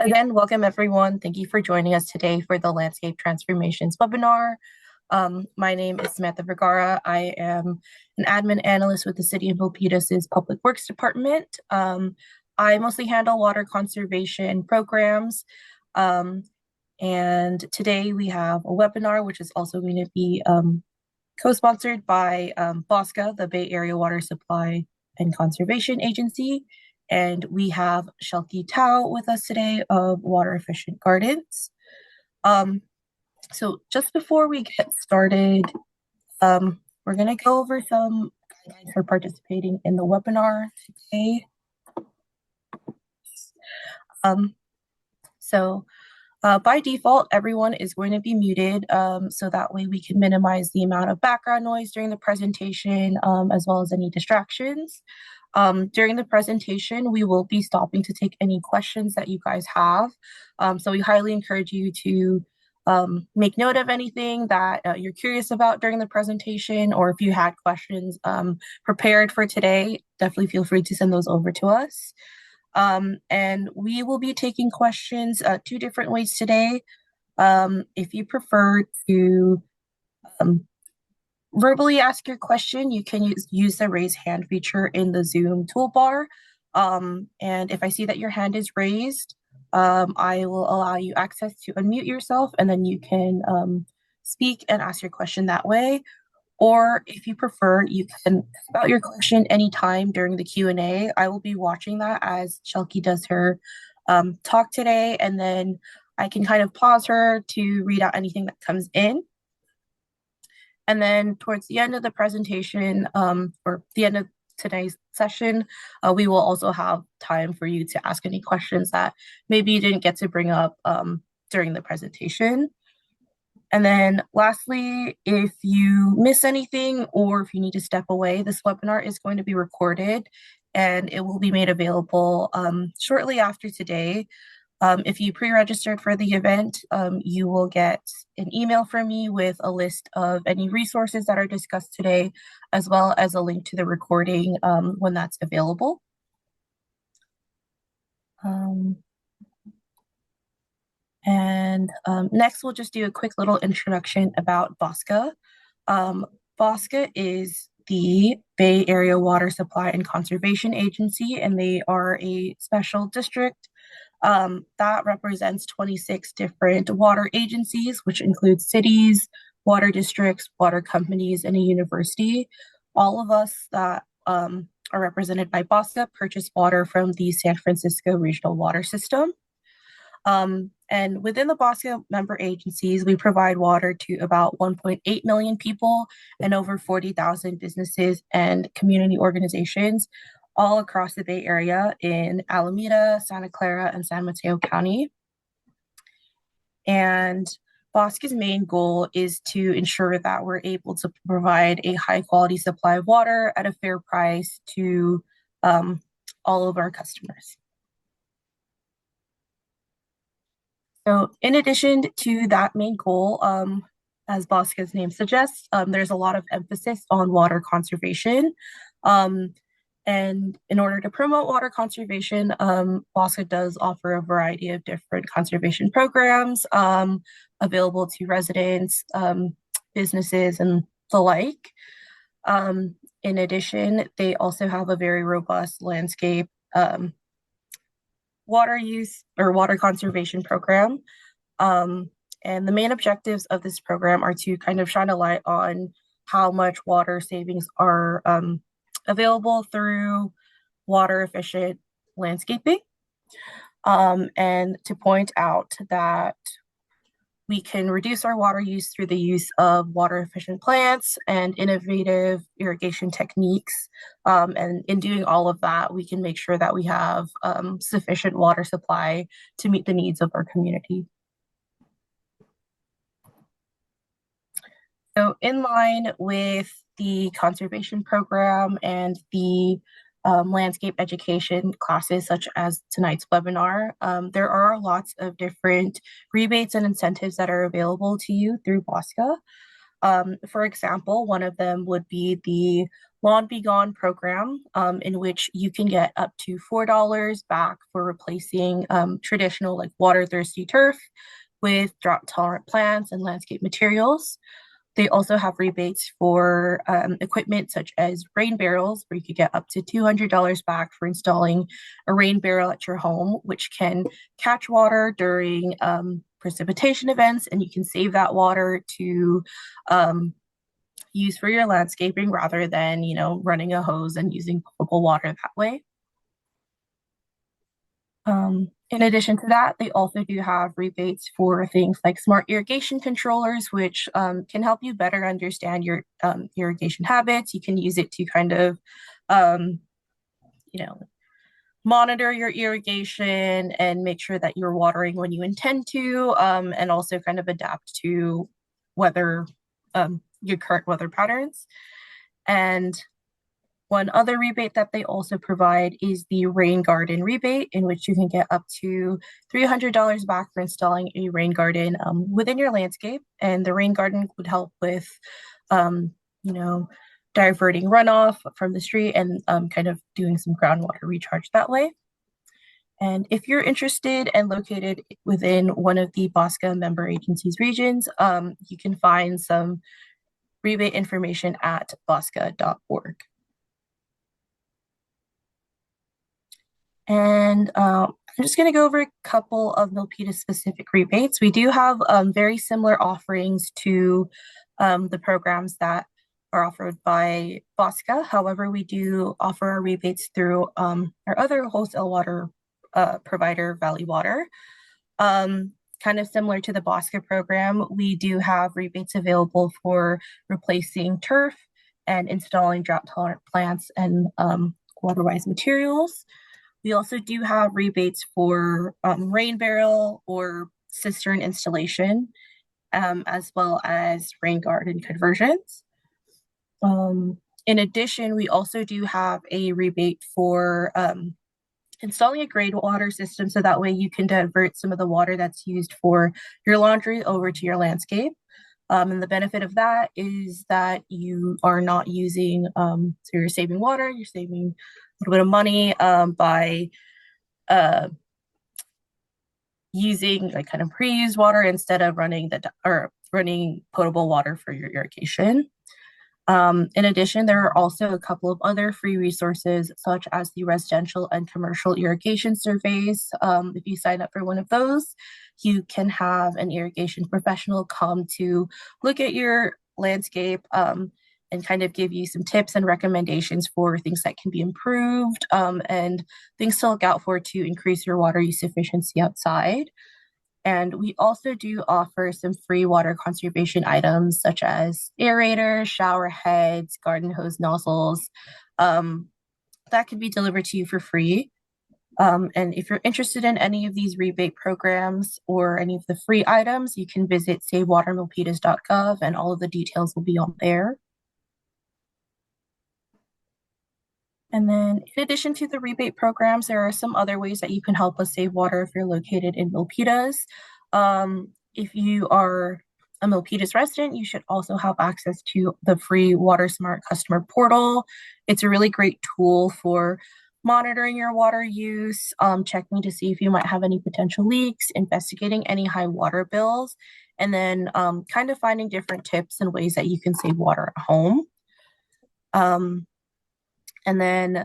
Again, welcome everyone. Thank you for joining us today for the Landscape Transformations webinar. My name is Samantha Vergara. I am an admin analyst with the City of Milpitas' Public Works Department. I mostly handle water conservation programs. And today we have a webinar, which is also going to be co-sponsored by BOSCA, the Bay Area Water Supply and Conservation Agency. And we have Shelky Tao with us today of Water Efficient Gardens. So just before we get started, we're going to go over some guidelines for participating in the webinar today. By default, everyone is going to be muted, so that way we can minimize the amount of background noise during the presentation, as well as any distractions. During the presentation, we will be stopping to take any questions that you guys have. So we highly encourage you to make note of anything that you're curious about during the presentation, or if you had questions prepared for today, definitely feel free to send those over to us. And we will be taking questions two different ways today. If you prefer to verbally ask your question, you can use the raise hand feature in the Zoom toolbar. And if I see that your hand is raised, I will allow you access to unmute yourself, and then you can speak and ask your question that way. Or if you prefer, you can spout your question anytime during the Q&A. I will be watching that as Shelky does her talk today, and then I can kind of pause her to read out anything that comes in. And then towards the end of the presentation, or the end of today's session, we will also have time for you to ask any questions that maybe you didn't get to bring up during the presentation. And then lastly, if you miss anything or if you need to step away, this webinar is going to be recorded and it will be made available shortly after today. If you pre-registered for the event, you will get an email from me with a list of any resources that are discussed today, as well as a link to the recording when that's available. Next, we'll just do a quick little introduction about BOSCA. BOSCA is the Bay Area Water Supply and Conservation Agency, and they are a special district that represents 26 different water agencies, which includes cities, water districts, water companies, and a university. All of us that are represented by BOSCA purchase water from the San Francisco Regional Water System. And within the BOSCA member agencies, we provide water to about 1.8 million people and over 40,000 businesses and community organizations all across the Bay Area in Alameda, Santa Clara, and San Mateo County. And BOSCA's main goal is to ensure that we're able to provide a high quality supply of water at a fair price to all of our customers. So in addition to that main goal, as BOSCA's name suggests, there's a lot of emphasis on water conservation. And in order to promote water conservation, BOSCA does offer a variety of different conservation programs available to residents, businesses, and the like. In addition, they also have a very robust landscape water use or water conservation program. And the main objectives of this program are to kind of shine a light on how much water savings are available through water efficient landscaping, and to point out that we can reduce our water use through the use of water efficient plants and innovative irrigation techniques. And in doing all of that, we can make sure that we have sufficient water supply to meet the needs of our community. So in line with the conservation program and the landscape education classes such as tonight's webinar, there are lots of different rebates and incentives that are available to you through BOSCA. For example, one of them would be the Lawn Be Gone program, in which you can get up to $4 back for replacing traditional like water thirsty turf with drought tolerant plants and landscape materials. They also have rebates for equipment such as rain barrels, where you could get up to $200 back for installing a rain barrel at your home, which can catch water during precipitation events, and you can save that water to um, use for your landscaping rather than, running a hose and using potable water that way. In addition to that, they also do have rebates for things like smart irrigation controllers, which can help you better understand your irrigation habits. You can use it to kind of, um, you know, monitor your irrigation and make sure that you're watering when you intend to, and also kind of adapt to weather, your current weather patterns. And one other rebate that they also provide is the rain garden rebate, in which you can get up to $300 back for installing a rain garden within your landscape. And the rain garden would help with, um, you know, diverting runoff from the street and kind of doing some groundwater recharge that way. And if you're interested and located within one of the BOSCA member agencies regions, you can find some rebate information at bosca.org. And I'm just going to go over a couple of Milpitas specific rebates. We do have very similar offerings to the programs that are offered by Bosca. However, we do offer our rebates through our other wholesale water provider, Valley Water. Kind of similar to the Bosca program, we do have rebates available for replacing turf and installing drought-tolerant plants and water-wise materials. We also do have rebates for rain barrel or cistern installation, as well as rain garden conversions. In addition, we also do have a rebate for installing a gray water system, so that way you can divert some of the water that's used for your laundry over to your landscape. And the benefit of that is that you are not using, so you're saving water, you're saving a little bit of money by using like kind of pre-used water instead of running potable water for your irrigation. In addition, there are also a couple of other free resources, such as the residential and commercial irrigation surveys. If you sign up for one of those, you can have an irrigation professional come to look at your landscape and kind of give you some tips and recommendations for things that can be improved and things to look out for to increase your water use efficiency outside. And we also do offer some free water conservation items such as aerators, shower heads, garden hose nozzles that can be delivered to you for free. And if you're interested in any of these rebate programs or any of the free items, you can visit savewatermilpitas.gov and all of the details will be on there. And then in addition to the rebate programs, there are some other ways that you can help us save water if you're located in Milpitas. If you are a Milpitas resident, you should also have access to the free Water Smart customer portal. It's a really great tool for monitoring your water use, checking to see if you might have any potential leaks, investigating any high water bills, and then kind of finding different tips and ways that you can save water at home. And then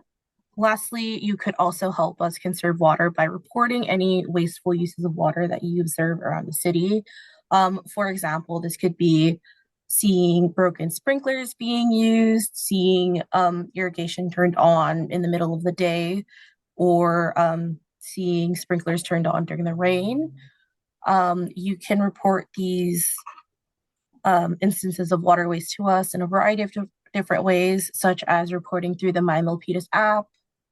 lastly, you could also help us conserve water by reporting any wasteful uses of water that you observe around the city. For example, this could be seeing broken sprinklers being used, seeing irrigation turned on in the middle of the day, or seeing sprinklers turned on during the rain. You can report these instances of water waste to us in a variety of different ways, such as reporting through the My Milpitas app,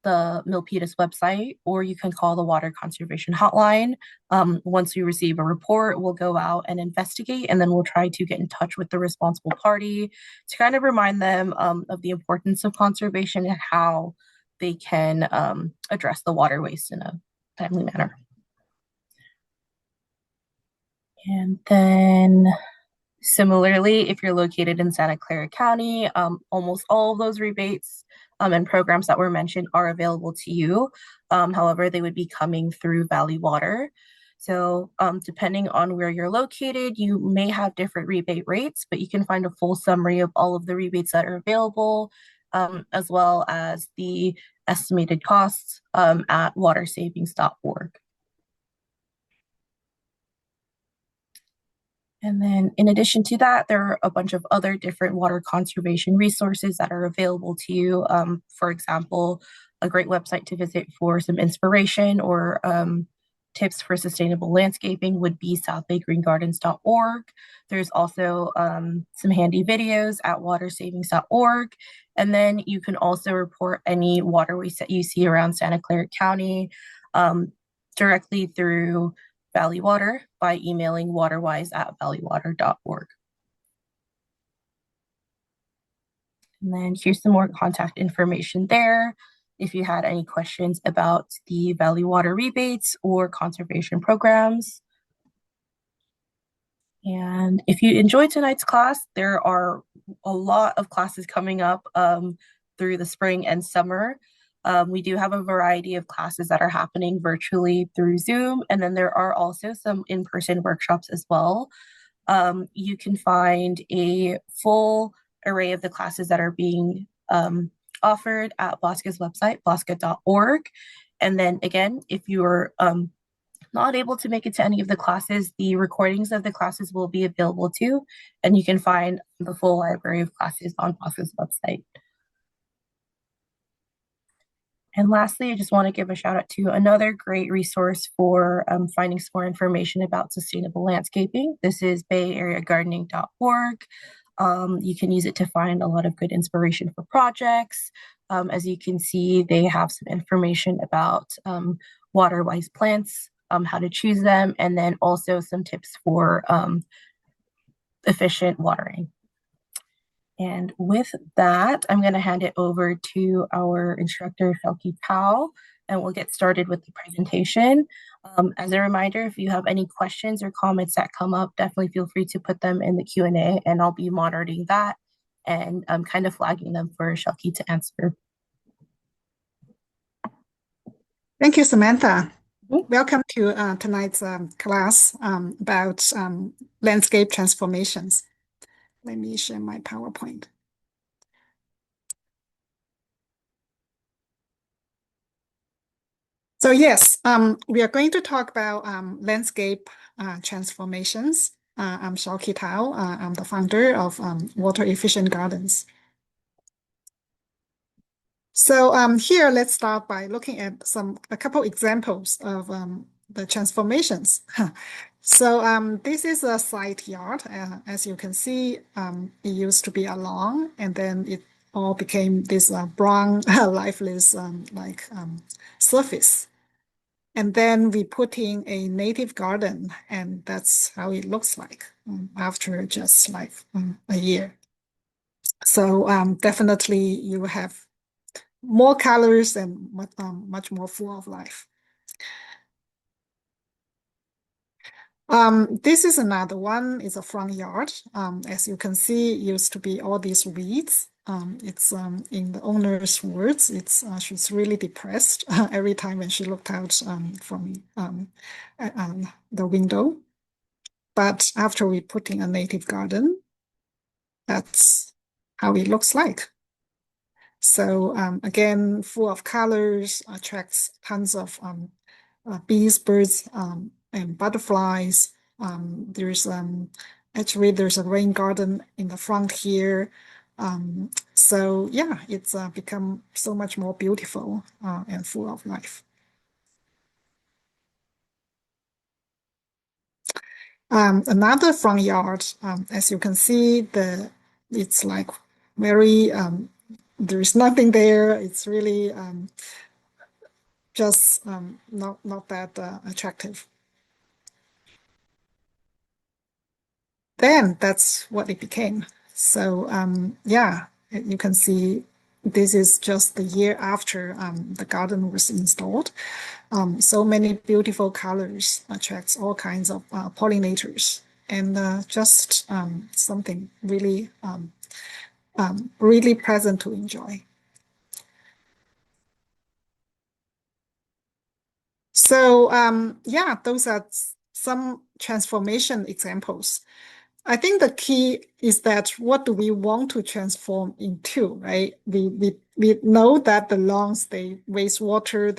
the Milpitas website, or you can call the Water Conservation Hotline. Once we receive a report, we'll go out and investigate, and then we'll try to get in touch with the responsible party to kind of remind them of the importance of conservation and how they can address the water waste in a timely manner. And then Similarly, if you're located in Santa Clara County, almost all of those rebates and programs that were mentioned are available to you. However, they would be coming through Valley Water. So, depending on where you're located, you may have different rebate rates, but you can find a full summary of all of the rebates that are available, as well as the estimated costs at watersavings.org. And then in addition to that, there are a bunch of other different water conservation resources that are available to you. For example, a great website to visit for some inspiration or tips for sustainable landscaping would be southbaygreen.gardens.org. There's also some handy videos at watersavings.org. And then you can also report any waterways that you see around Santa Clara County directly through Valley Water by emailing waterwise@valleywater.org. And then here's some more contact information there if you had any questions about the Valley Water rebates or conservation programs. And if you enjoyed tonight's class, there are a lot of classes coming up through the spring and summer. We do have a variety of classes that are happening virtually through Zoom, and then there are also some in-person workshops as well. You can find a full array of the classes that are being offered at BOSCA's website, bosca.org. And then again, if you're not able to make it to any of the classes, the recordings of the classes will be available too, and you can find the full library of classes on BOSCA's website. And lastly, I just want to give a shout out to another great resource for finding some more information about sustainable landscaping. This is bayareagardening.org. You can use it to find a lot of good inspiration for projects. As you can see, they have some information about water-wise plants, how to choose them, and then also some tips for efficient watering. And with that, I'm going to hand it over to our instructor, Shelky Powell, and we'll get started with the presentation. As a reminder, if you have any questions or comments that come up, definitely feel free to put them in the Q&A, and I'll be monitoring that and kind of flagging them for Shelky to answer. Thank you, Samantha. Welcome to tonight's class about landscape transformations. Let me share my PowerPoint. So yes, we are going to talk about landscape transformations. I'm Shelky Tao. I'm the founder of Water Efficient Gardens. So here, let's start by looking at a couple examples of the transformations. So this is a side yard. As you can see, it used to be a lawn, and then it all became this brown, lifeless surface. And then we put in a native garden, and that's how it looks like after just like a year. So definitely you have more colors and much more full of life. This is another one. It's a front yard. As you can see, it used to be all these weeds. It's in the owner's words, she's really depressed every time when she looked out from the window. But after we put in a native garden, that's how it looks like. So again, full of colors, attracts tons of bees, birds, and butterflies. There's a rain garden in the front here. So yeah, it's become so much more beautiful and full of life. Another front yard, as you can see, it's like very there's nothing there. It's really just not that attractive. Then that's what it became. So yeah, you can see this is just the year after the garden was installed. So many beautiful colors attracts all kinds of pollinators. and just something really, really pleasant to enjoy. So yeah, those are some transformation examples. I think the key is that what do we want to transform into, right? We know that the lawns, they waste water,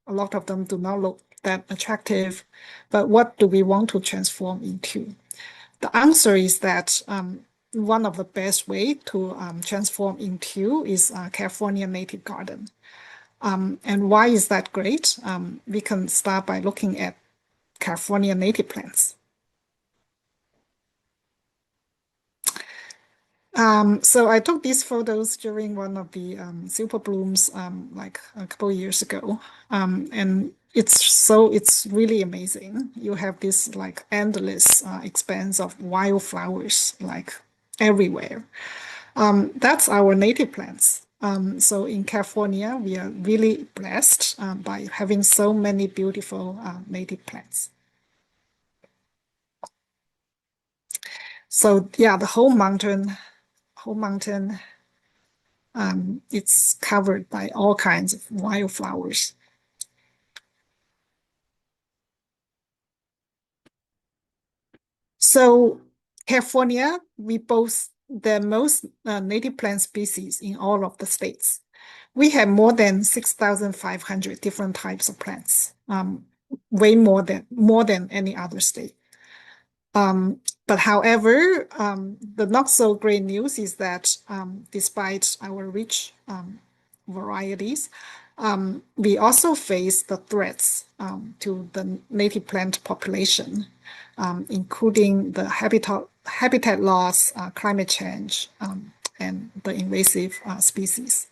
a lot of them do not look that attractive, but what do we want to transform into? The answer is that one of the best way to transform into is California native garden. And why is that great? We can start by looking at California native plants. So I took these photos during one of the super blooms like a couple of years ago. And it's really amazing. You have this like endless expanse of wildflowers like everywhere. That's our native plants. So in California, we are really blessed by having so many beautiful native plants. So yeah, the whole mountain, it's covered by all kinds of wildflowers. So California, we boast the most native plant species in all of the states. We have more than 6,500 different types of plants, way more than any other state. But however, the not so great news is that despite our rich varieties, we also face the threats to the native plant population, including the habitat loss, climate change, and the invasive species.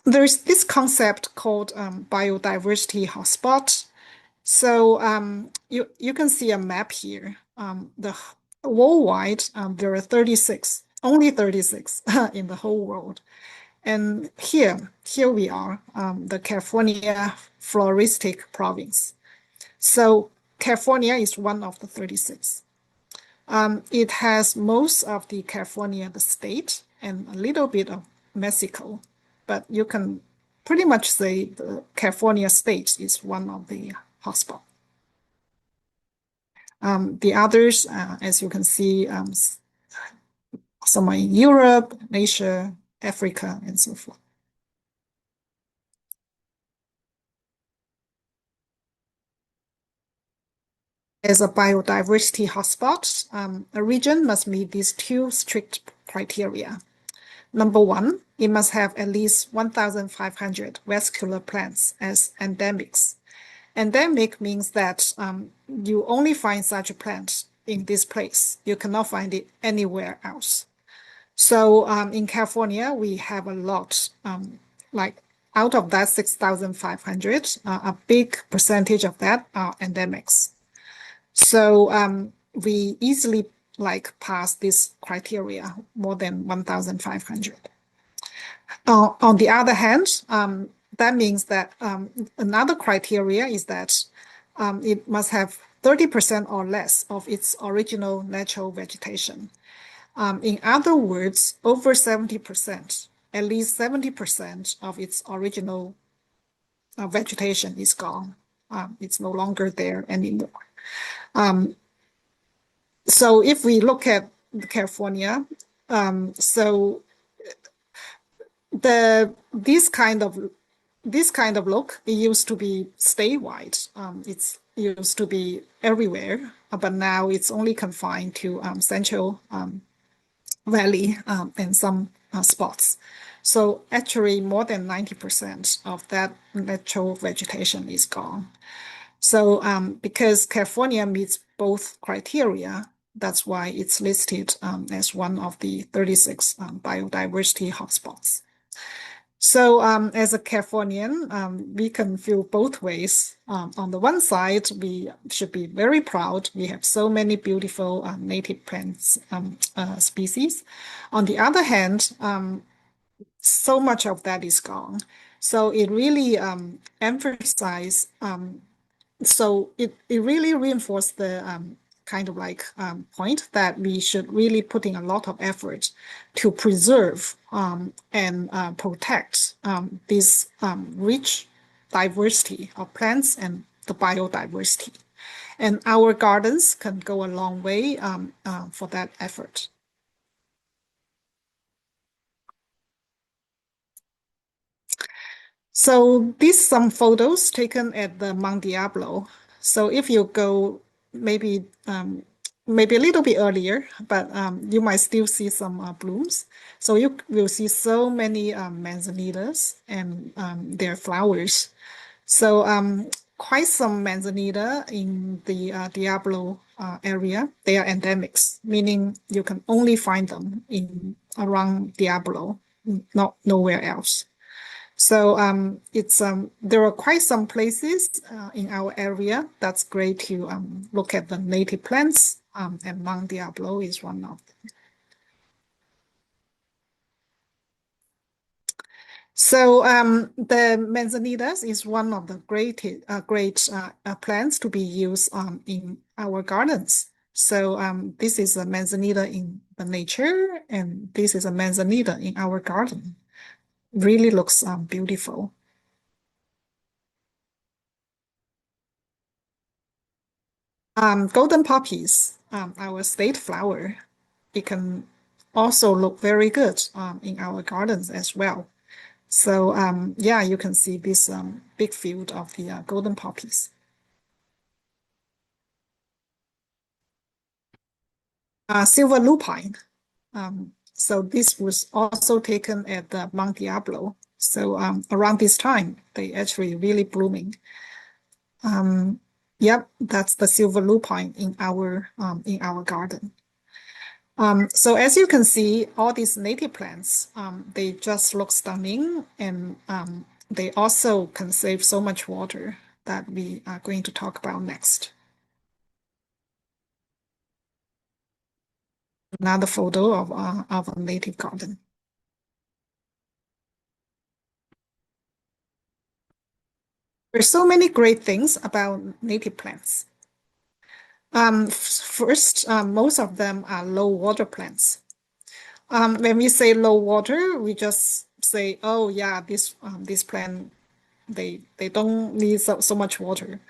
There's this concept called biodiversity hotspot. So you can see a map here. The worldwide, there are 36, only 36 in the whole world. And here we are, the California floristic province. So California is one of the 36. It has most of the California, the state, and a little bit of Mexico. But you can pretty much say the California state is one of the hotspots. The others, as you can see, some are in Europe, Asia, Africa, and so forth. As a biodiversity hotspot, a region must meet these two strict criteria. Number one, it must have at least 1,500 vascular plants as endemics. Endemic means that you only find such a plant in this place. You cannot find it anywhere else. So in California, we have a lot, like out of that 6,500, a big percentage of that are endemics. So we easily like pass this criteria, more than 1,500. On the other hand, that means that another criteria is that it must have 30% or less of its original natural vegetation. In other words, over 70%, at least 70% of its original vegetation is gone. It's no longer there anymore. So if we look at California, so this kind of look, it used to be statewide. It's used to be everywhere, but now it's only confined to Central Valley and some spots. So actually, more than 90% of that natural vegetation is gone. So because California meets both criteria, that's why it's listed as one of the 36 biodiversity hotspots. So as a Californian, we can feel both ways. On the one side, we should be very proud. We have so many beautiful native plants species. On the other hand, so much of that is gone. So it really emphasizes So it really reinforced the kind of like point that we should really put in a lot of effort to preserve and protect this rich diversity of plants and the biodiversity. And our gardens can go a long way for that effort. So these some photos taken at the Mount Diablo. So if you go maybe maybe a little bit earlier, but you might still see some blooms. So you will see so many manzanitas and their flowers. So quite some manzanita in the Diablo area. They are endemics, meaning you can only find them in around Diablo, not nowhere else. So it's there are quite some places in our area that's great to look at the native plants, and Mount Diablo is one of them. So the manzanitas is one of the great plants to be used in our gardens. So this is a manzanita in the nature, and this is a manzanita in our garden. Really looks beautiful. Golden poppies, our state flower, it can also look very good in our gardens as well. So yeah, you can see this big field of the golden poppies. Silver lupine. So this was also taken at the Mount Diablo. So around this time, they actually really blooming. Yep, that's the silver lupine in our garden. So as you can see, all these native plants, they just look stunning, and they also can save so much water that we are going to talk about next. Another photo of a native garden. There's so many great things about native plants. First, most of them are low water plants. When we say low water, we just say, oh yeah, this plant they don't need so much water.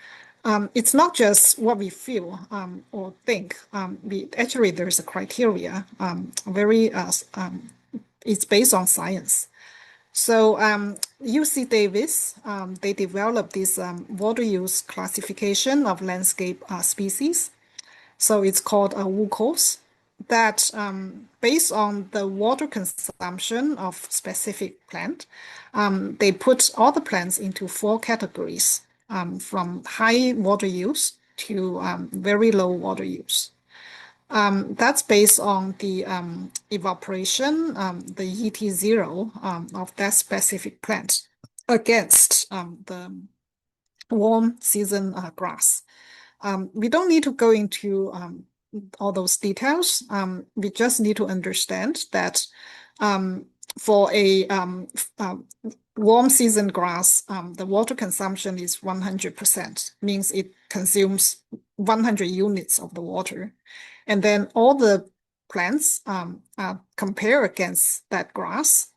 It's not just what we feel or think. We actually there's a criteria, very it's based on science. So UC Davis, they developed this water use classification of landscape species. So it's called a WUCOS that based on the water consumption of specific plant, they put all the plants into four categories from high water use to very low water use. That's based on the evaporation, the ET0 of that specific plant against the warm season grass. We don't need to go into all those details. We just need to understand that for a warm season grass, the water consumption is 100%, means it consumes 100 units of the water. And then all the plants compare against that grass.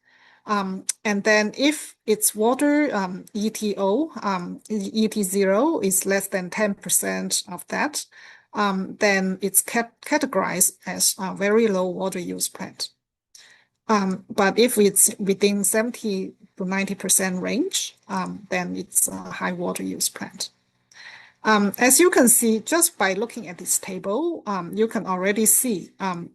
And then if its water ET0 is less than 10% of that, then it's categorized as a very low water use plant. But if it's within 70 to 90% range, then it's a high water use plant. As you can see, just by looking at this table, you can already see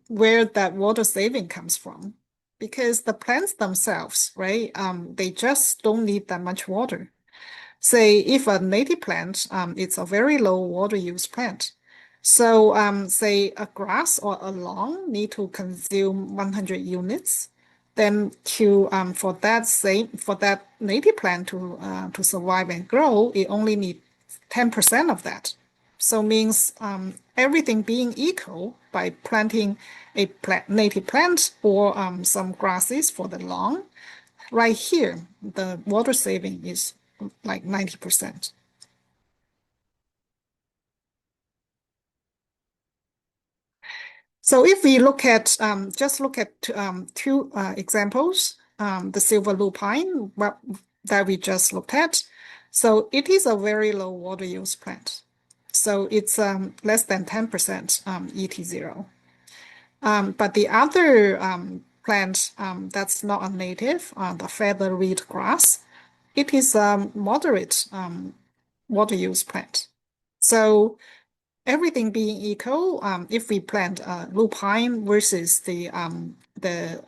where that water saving comes from. Because the plants themselves, right, they just don't need that much water. Say if a native plant, it's a very low water use plant. So say a grass or a lawn need to consume 100 units. Then for that native plant to survive and grow, it only needs 10% of that. So means everything being equal by planting a native plant or some grasses for the lawn, right here, the water saving is like 90%. So if we look at just look at two examples, the silver lupine that we just looked at. So it is a very low water use plant. So it's less than 10% ET0. But the other plant that's not a native, the feather reed grass, it is a moderate water use plant. So everything being equal, if we plant lupine versus the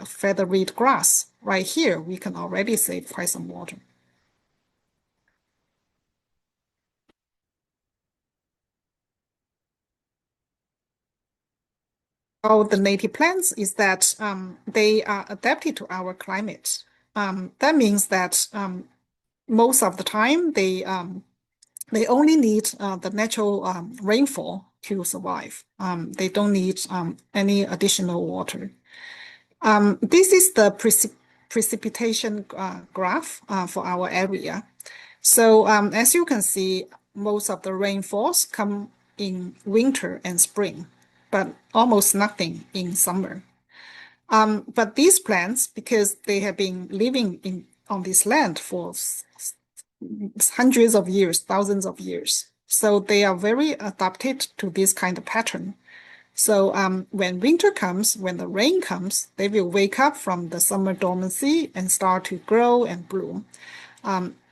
feather reed grass right here, we can already save quite some water. All the native plants is that they are adapted to our climate. That means that most of the time they only need the natural rainfall to survive. They don't need any additional water. This is the precipitation graph for our area. So as you can see, most of the rainfalls come in winter and spring, but almost nothing in summer. But these plants, because they have been living on this land for hundreds of years, thousands of years, so they are very adapted to this kind of pattern. So when winter comes, when the rain comes, they will wake up from the summer dormancy and start to grow and bloom.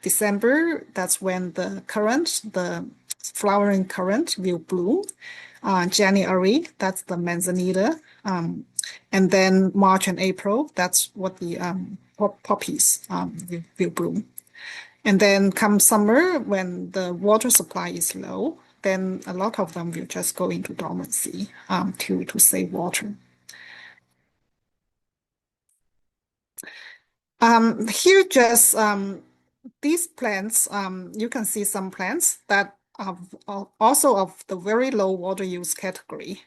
December, that's when the flowering currant will bloom. January, that's the manzanita. And then March and April, that's what the poppies will bloom. And then come summer, when the water supply is low, then a lot of them will just go into dormancy to save water. Here, just these plants, you can see some plants that are also of the very low water use category.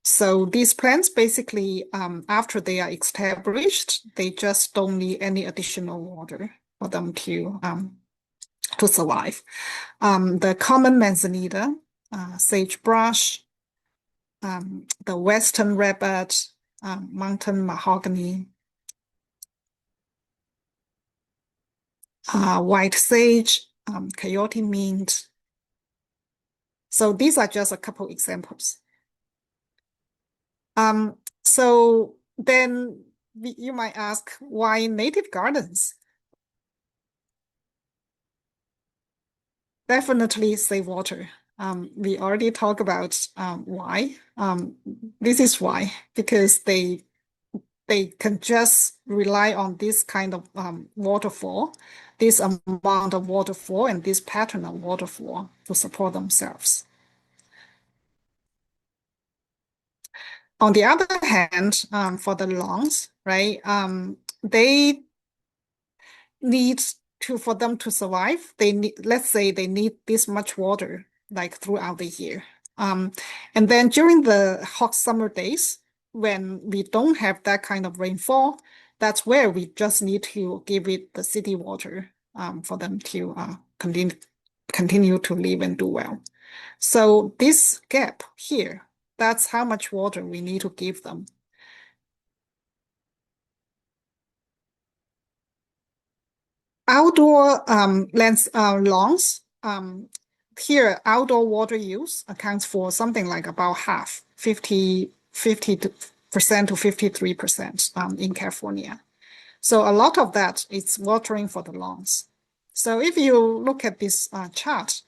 So these plants basically, after they are established, they just don't need any additional water for them to survive. The common manzanita, sagebrush, the western redbud, mountain mahogany, white sage, coyote mint. So these are just a couple examples. So then you might ask, why native gardens? Definitely save water. We already talked about why. This is why, because they can just rely on this kind of waterfall, this amount of waterfall and this pattern of waterfall to support themselves. On the other hand, for the lawns, right, they need for them to survive, they need, let's say they need this much water like throughout the year. And then during the hot summer days, when we don't have that kind of rainfall, that's where we just need to give it the city water for them to continue to live and do well. So this gap here, that's how much water we need to give them. Outdoor lawns, here outdoor water use accounts for something like about half, 50% to 53% in California. So a lot of that is watering for the lawns. So if you look at this chart,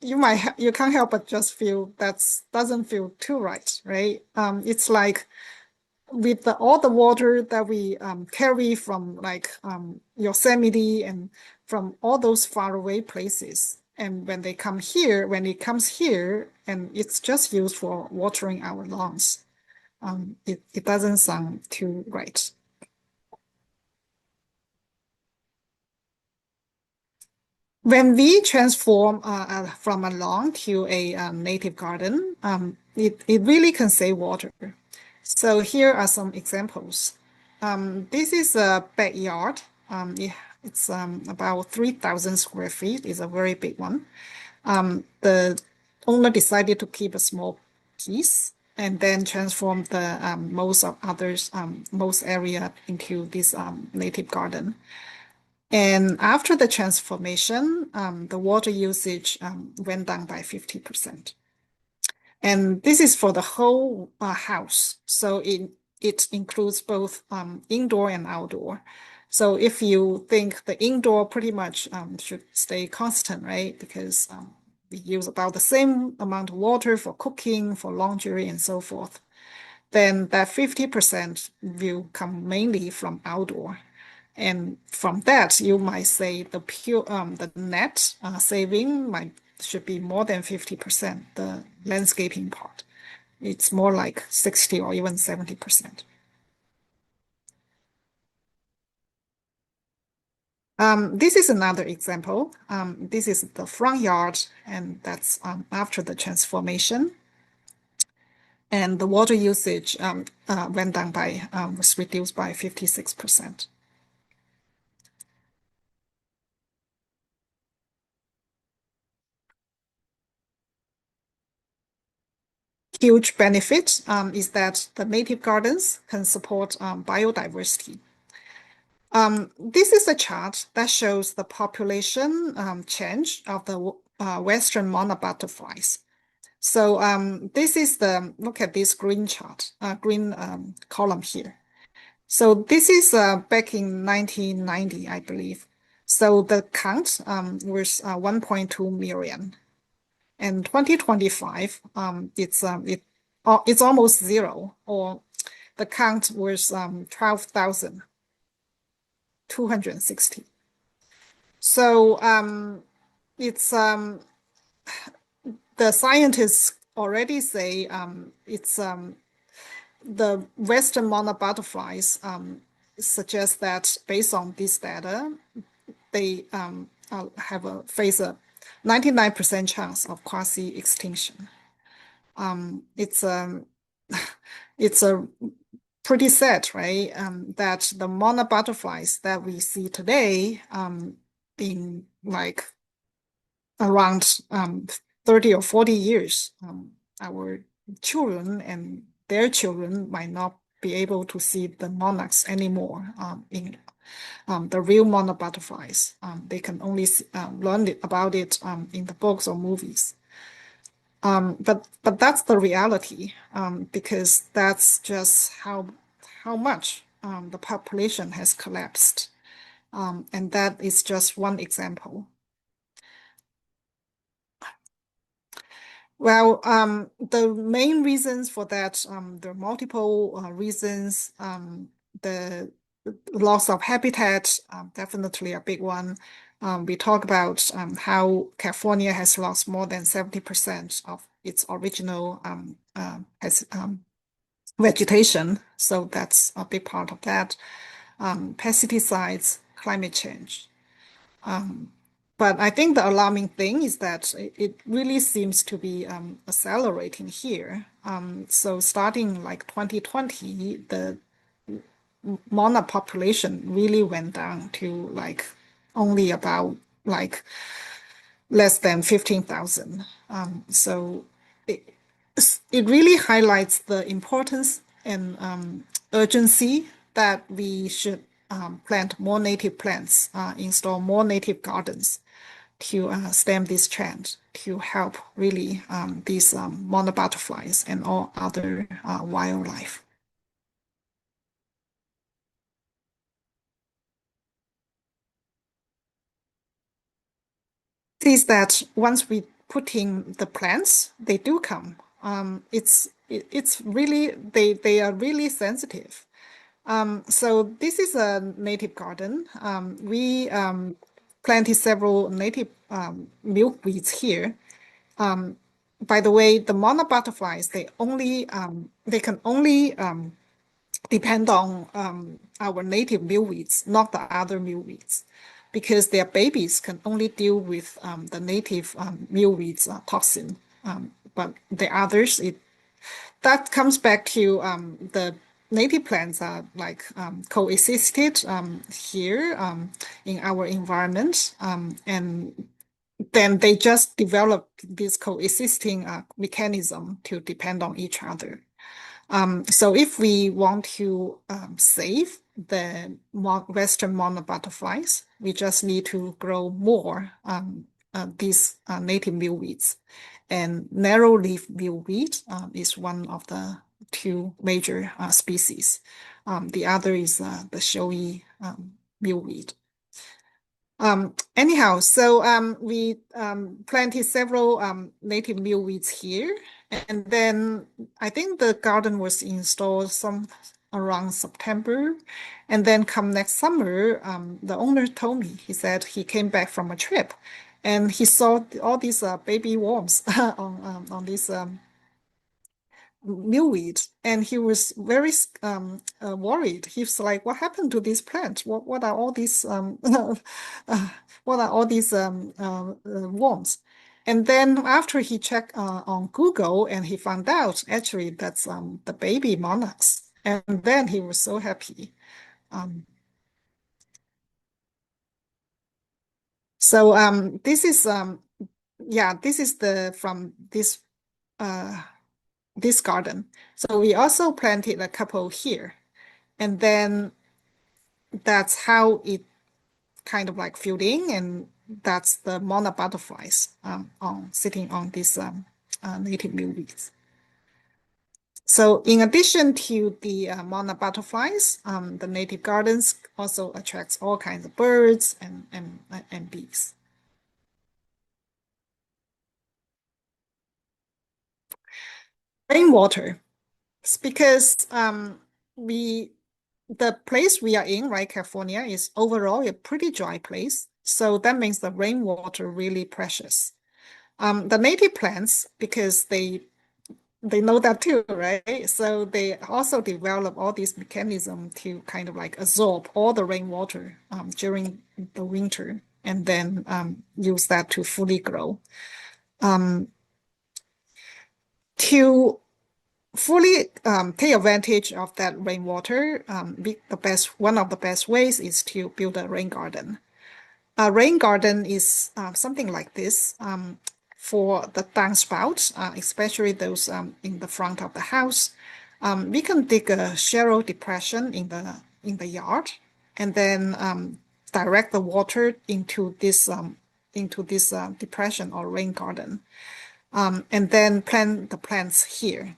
you can't help but just feel that doesn't feel too right, right? It's like with all the water that we carry from like Yosemite and from all those faraway places. And when it comes here, and it's just used for watering our lawns, it doesn't sound too right. When we transform from a lawn to a native garden, it really can save water. So here are some examples. This is a backyard. It's about 3,000 square feet. It's a very big one. The owner decided to keep a small piece and then transform the most area into this native garden. And after the transformation, the water usage went down by 50%. And this is for the whole house. So it includes both indoor and outdoor. So if you think the indoor pretty much should stay constant, right? Because we use about the same amount of water for cooking, for laundry, and so forth. Then that 50% will come mainly from outdoor. And from that, you might say the net saving should be more than 50%, the landscaping part. It's more like 60 or even 70%. This is another example. This is the front yard, and that's after the transformation. And the water usage went down was reduced by 56%. Huge benefit is that the native gardens can support biodiversity. This is a chart that shows the population change of the Western monarch butterflies. So look at this green chart, green column here. So this is back in 1990, I believe. So the count was 1.2 million. And 2025, it's almost zero, or the count was 12,260. So it's the scientists already say it's the Western monarch butterflies suggest that based on this data, they face a 99% chance of quasi extinction. It's it's a pretty sad, right? That the monarch butterflies that we see today in like around 30 or 40 years, our children and their children might not be able to see the monarchs anymore in the real monarch butterflies. They can only learn about it in the books or movies. But that's the reality because that's just how much the population has collapsed. And that is just one example. Well, the main reasons for that, there are multiple reasons. The loss of habitat, definitely a big one. We talk about how California has lost more than 70% of its original vegetation. So that's a big part of that. Pesticides, climate change. But I think the alarming thing is that it really seems to be accelerating here. So starting like 2020, the monarch population really went down to like only about like less than 15,000. So it really highlights the importance and urgency that we should plant more native plants, install more native gardens to stem this trend, to help really these monarch butterflies and all other wildlife. Is that once we put in the plants, they do come. It's really they are really sensitive. So this is a native garden. We planted several native milkweeds here. By the way, the monarch butterflies they can only depend on our native milkweeds, not the other milkweeds, because their babies can only deal with the native milkweeds toxin. But the others, that comes back to the native plants are like coexisted here in our environment, and then they just develop this coexisting mechanism to depend on each other. So if we want to save the Western monarch butterflies, we just need to grow more these native millweeds. And narrow leaf millweed is one of the two major species. The other is the showy millweed. Anyhow, so we planted several native millweeds here, and then I think the garden was installed some around September, and then come next summer, the owner told me, he said he came back from a trip, and he saw all these baby worms on this milweed, and he was very worried. He was like, "What happened to this plant? What are all these what are all these worms?" And then after he checked on Google, and he found out actually that's the baby monarchs, and then he was so happy. Um, so this is yeah, this is the from uh, this garden. So we also planted a couple here. And then that's how it kind of like filled in, and that's the monarch butterflies on sitting on these native millweeds. So in addition to the monarch butterflies, the native gardens also attracts all kinds of birds and bees. Rainwater. It's because we the place we are in, right, California, is overall a pretty dry place. So that means the rainwater really precious. The native plants, because they know that too, right? So they also develop all these mechanisms to kind of like absorb all the rainwater during the winter, and then use that to fully grow. Um, to fully take advantage of that rainwater, one of the best ways is to build a rain garden. A rain garden is something like this. For the downspouts, especially those in the front of the house, we can dig a shallow depression in the yard, and then direct the water into this depression or rain garden, and then plant the plants here.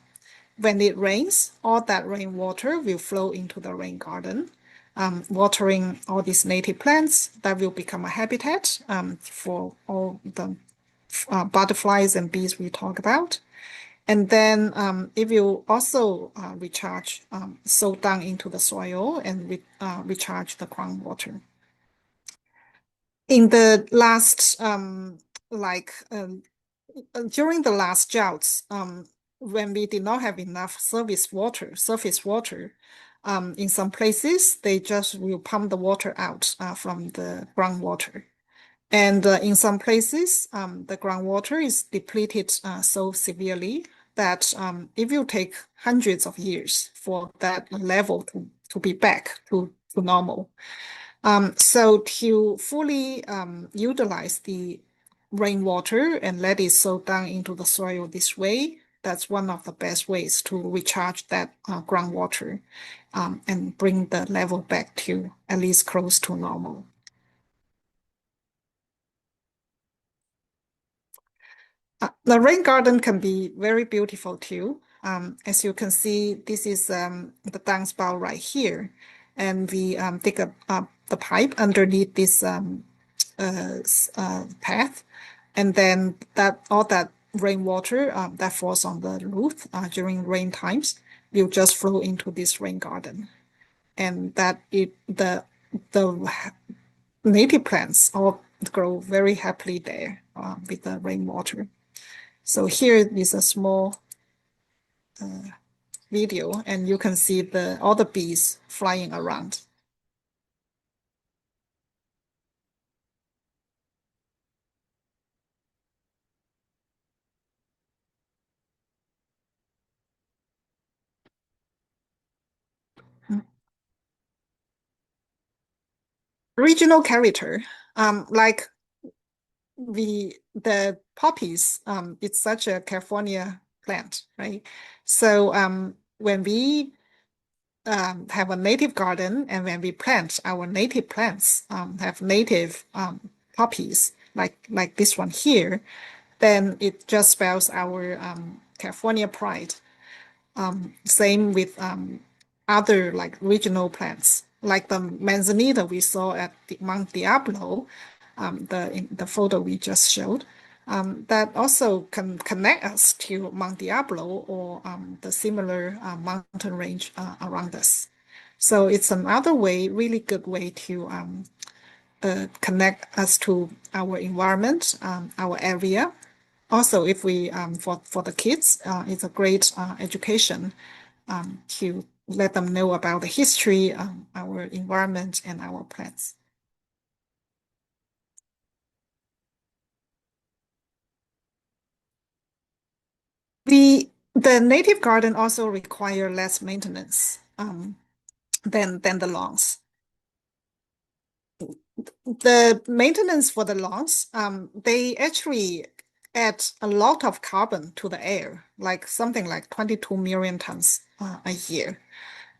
When it rains, all that rainwater will flow into the rain garden, watering all these native plants that will become a habitat for all the butterflies and bees we talk about. And then it will also recharge, soak down into the soil and recharge the groundwater. In the last, like during the last droughts, when we did not have enough surface water, in some places they just will pump the water out from the groundwater. And in some places, the groundwater is depleted so severely that it will take hundreds of years for that level to be back to normal. So to fully utilize the rainwater and let it soak down into the soil this way, that's one of the best ways to recharge that groundwater and bring the level back to at least close to normal. The rain garden can be very beautiful too. As you can see, this is the downspout right here. And we dig the pipe underneath this path. And then all that rainwater that falls on the roof during rain times will just flow into this rain garden. And the native plants all grow very happily there with the rainwater. So here is a small video, and you can see all the bees flying around. Regional character, like the poppies, it's such a California plant, right? So when we have a native garden and when we plant our native plants, have native poppies like this one here, then it just spells our California pride. Same with other like regional plants, like the manzanita we saw at the Mount Diablo, in the photo we just showed. That also can connect us to Mount Diablo or the similar mountain range around us. So it's another way, really good way to connect us to our environment, our area. Also, if we for the kids, it's a great education to let them know about the history, our environment, and our plants. The native garden also require less maintenance than the lawns. The maintenance for the lawns, they actually add a lot of carbon to the air, like something like 22 million tons a year.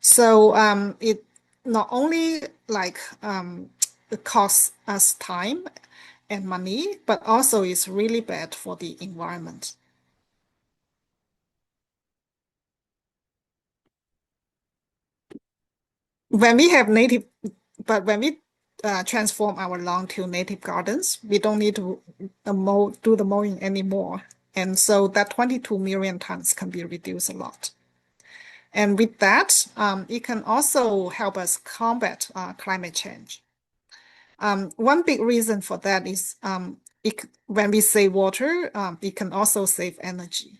So it not only like it costs us time and money, but also is really bad for the environment. When we have native, but when we transform our lawn to native gardens, we don't need to do the mowing anymore. And so that 22 million tons can be reduced a lot. And with that, it can also help us combat climate change. One big reason for that is when we save water, it can also save energy.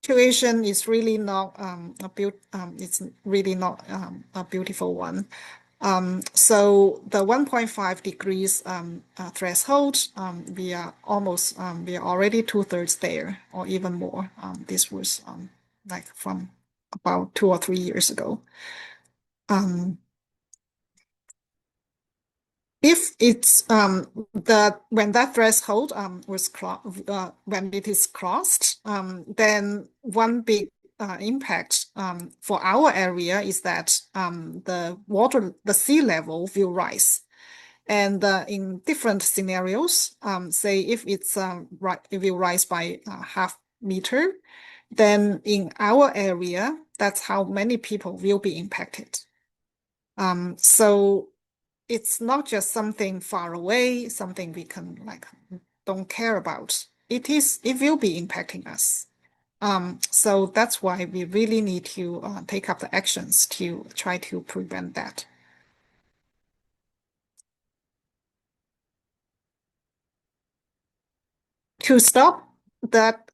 Situation is really not it's really not a beautiful one. So the 1.5 degrees threshold, we are already two-thirds there, or even more. This was like from about 2 or 3 years ago. If it's when that threshold when it is crossed, then one big impact for our area is that the sea level will rise. And in different scenarios, say if it will rise by half meter, then in our area, that's how many people will be impacted. So it's not just something far away, something we can like don't care about. It will be impacting us. So that's why we really need to take up the actions to try to prevent that. To stop that,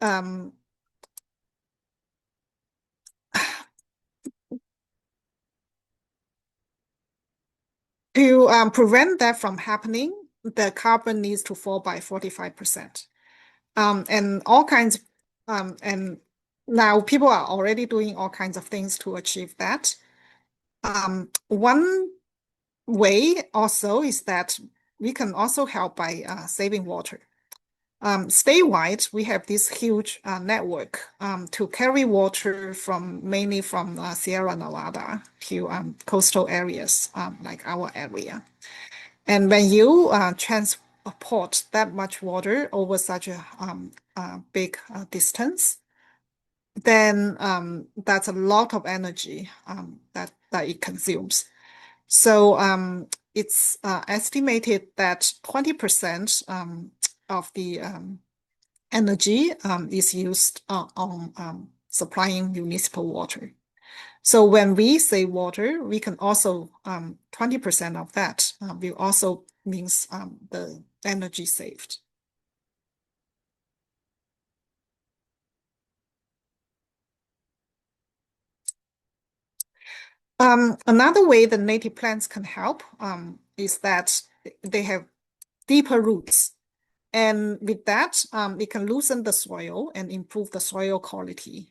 to prevent that from happening, the carbon needs to fall by 45%. And all kinds, and now people are already doing all kinds of things to achieve that. One way also is that we can also help by saving water. Statewide, we have this huge network to carry water mainly from Sierra Nevada to coastal areas like our area. And when you transport that much water over such a big distance, then that's a lot of energy that it consumes. So it's estimated that 20% of the energy is used on supplying municipal water. So when we save water, we can also 20% of that will also means the energy saved. Another way the native plants can help is that they have deeper roots. And with that, it can loosen the soil and improve the soil quality.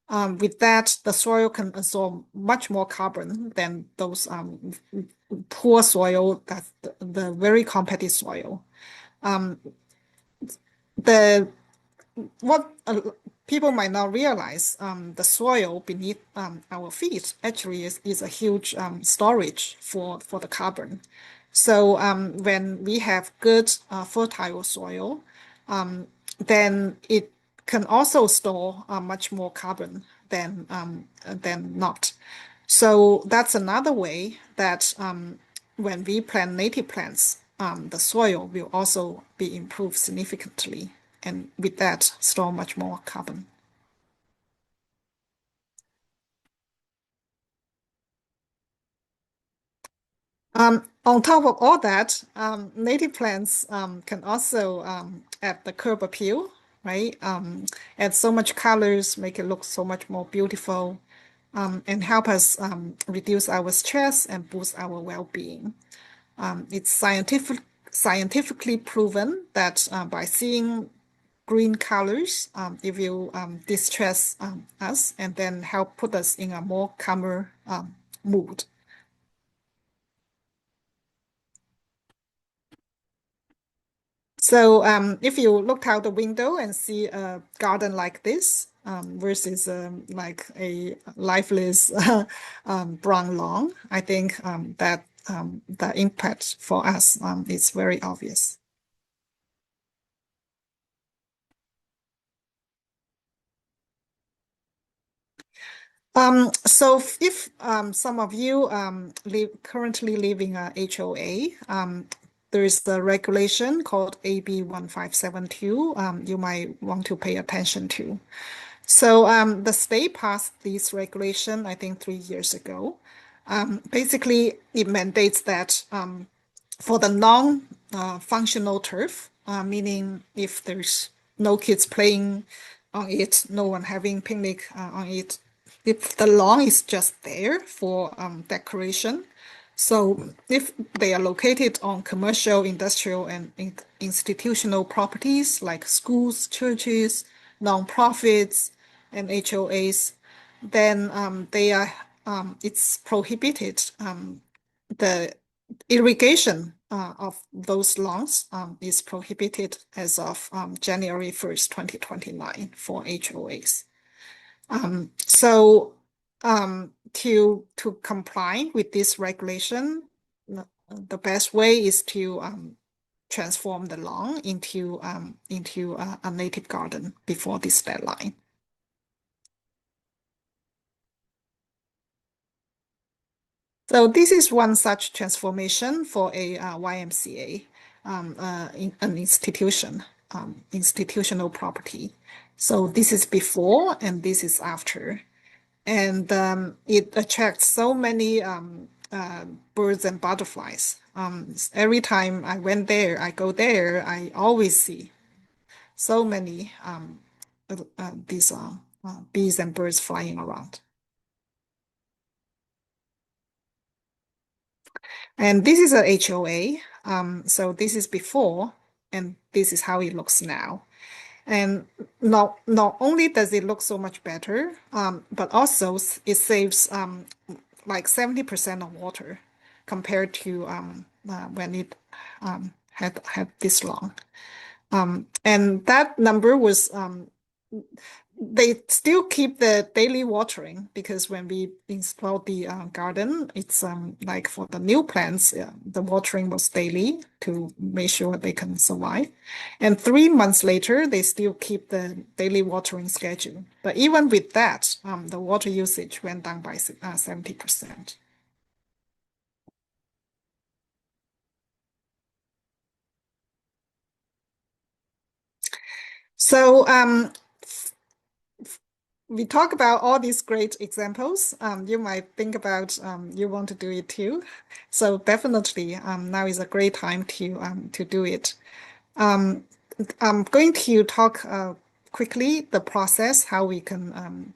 With that, the soil can absorb much more carbon than those poor soil, that's the very competitive soil. Um, the what people might not realize, the soil beneath our feet actually is a huge storage for the carbon. So when we have good fertile soil, then it can also store much more carbon than not. So that's another way that when we plant native plants, the soil will also be improved significantly, and with that, store much more carbon. On top of all that, native plants can also add the curb appeal, right? Add so much colors, make it look so much more beautiful, and help us reduce our stress and boost our well-being. It's scientifically proven that by seeing green colors, it will distress us and then help put us in a more calmer mood. So if you look out the window and see a garden like this versus like a lifeless brown lawn, I think that the impact for us is very obvious. So if some of you currently live in a HOA, there is the regulation called AB 1572 you might want to pay attention to. So the state passed this regulation, I think, 3 years ago. Basically, it mandates that for the non-functional turf, meaning if there's no kids playing on it, no one having picnic on it, if the lawn is just there for decoration. So if they are located on commercial, industrial, and institutional properties like schools, churches, nonprofits, and HOAs, then they are it's prohibited. The irrigation of those lawns is prohibited as of January 1st, 2029 for HOAs. So to comply with this regulation, the best way is to transform the lawn into a native garden before this deadline. So this is one such transformation for a YMCA, an institution, institutional property. So this is before and this is after. And it attracts so many birds and butterflies. Every time I go there, I always see so many these bees and birds flying around. And this is a HOA. So this is before, and this is how it looks now. And not only does it look so much better, but also it saves like 70% of water compared to when it had this long. And that number was they still keep the daily watering because when we installed the garden, it's like for the new plants, the watering was daily to make sure they can survive. And 3 months later, they still keep the daily watering schedule. But even with that, the water usage went down by 70%. So we talk about all these great examples. You might think about you want to do it too. So definitely now is a great time to do it. I'm going to talk quickly the process, how we can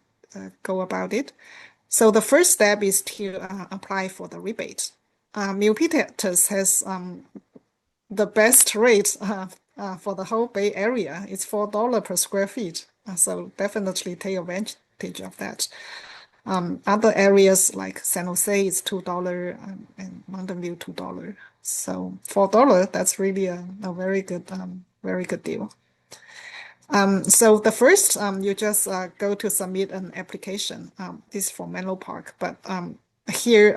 go about it. So the first step is to apply for the rebate. Milpitas has the best rate for the whole Bay Area. It's $4 per square feet. So definitely take advantage of that. Other areas like San Jose is $2 and Mountain View $2. So $4, that's really a very good deal. So the first, you just go to submit an application. This is for Menlo Park, but here,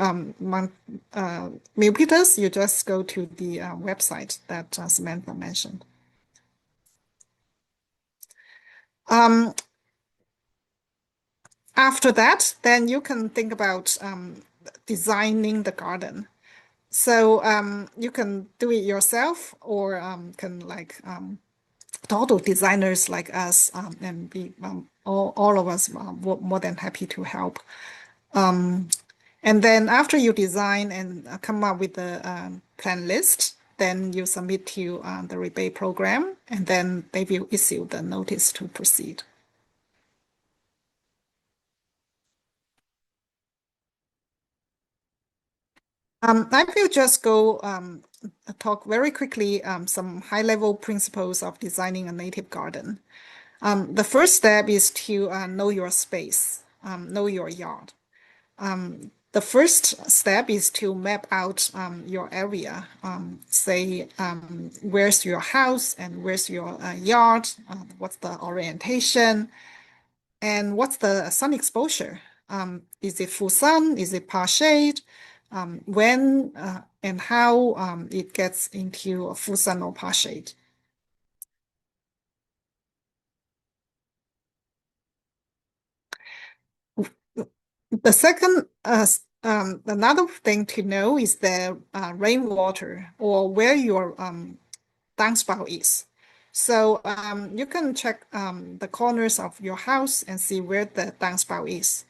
Milpitas, you just go to the website that Samantha mentioned. After that, then you can think about designing the garden. So you can do it yourself, or can like total designers like us, and be all of us more than happy to help. And then after you design and come up with the plan list, then you submit to the rebate program, and then they will issue the notice to proceed. I will just go talk very quickly some high-level principles of designing a native garden. The first step is to know your space, know your yard. The first step is to map out your area. Say, where's your house and where's your yard? What's the orientation? And what's the sun exposure? Is it full sun? Is it part shade? When and how it gets into a full sun or part shade. The second, another thing to know is the rainwater, or where your downspout is. So you can check the corners of your house and see where the downspout is.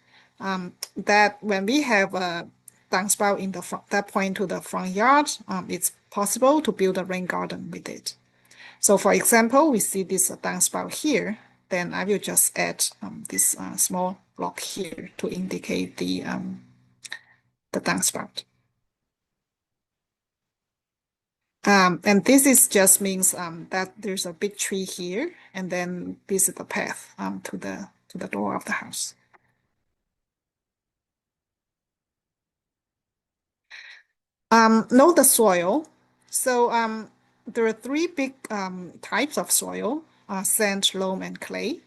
That when we have a downspout in the front, that point to the front yard, it's possible to build a rain garden with it. So for example, we see this downspout here, then I will just add this small block here to indicate the downspout. And this is just means that there's a big tree here, and then this is the path to the door of the house. Know the soil. So there are three big types of soil: sand, loam, and clay.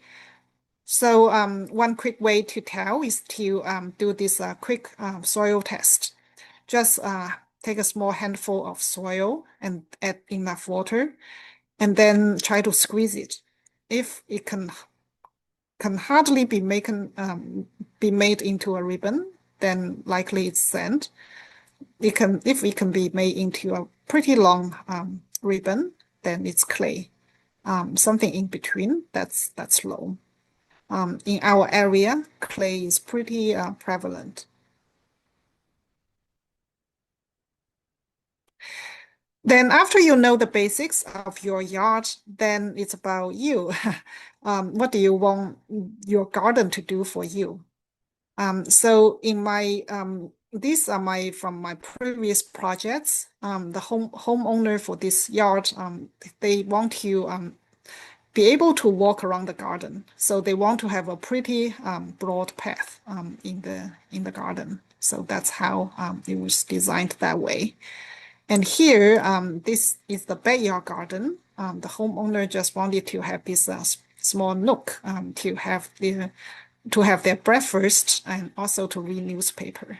So one quick way to tell is to do this quick soil test. Just take a small handful of soil and add enough water, and then try to squeeze it. If it can hardly be made into a ribbon, then likely it's sand. If it can be made into a pretty long ribbon, then it's clay. Something in between, that's loam. In our area, clay is pretty prevalent. Then after you know the basics of your yard, then it's about you. What do you want your garden to do for you? So in my these are from my previous projects. The homeowner for this yard, they want to be able to walk around the garden. So they want to have a pretty broad path in the garden. So that's how it was designed that way. And here, this is the backyard garden. The homeowner just wanted to have this small nook to have their breakfast and also to read newspaper.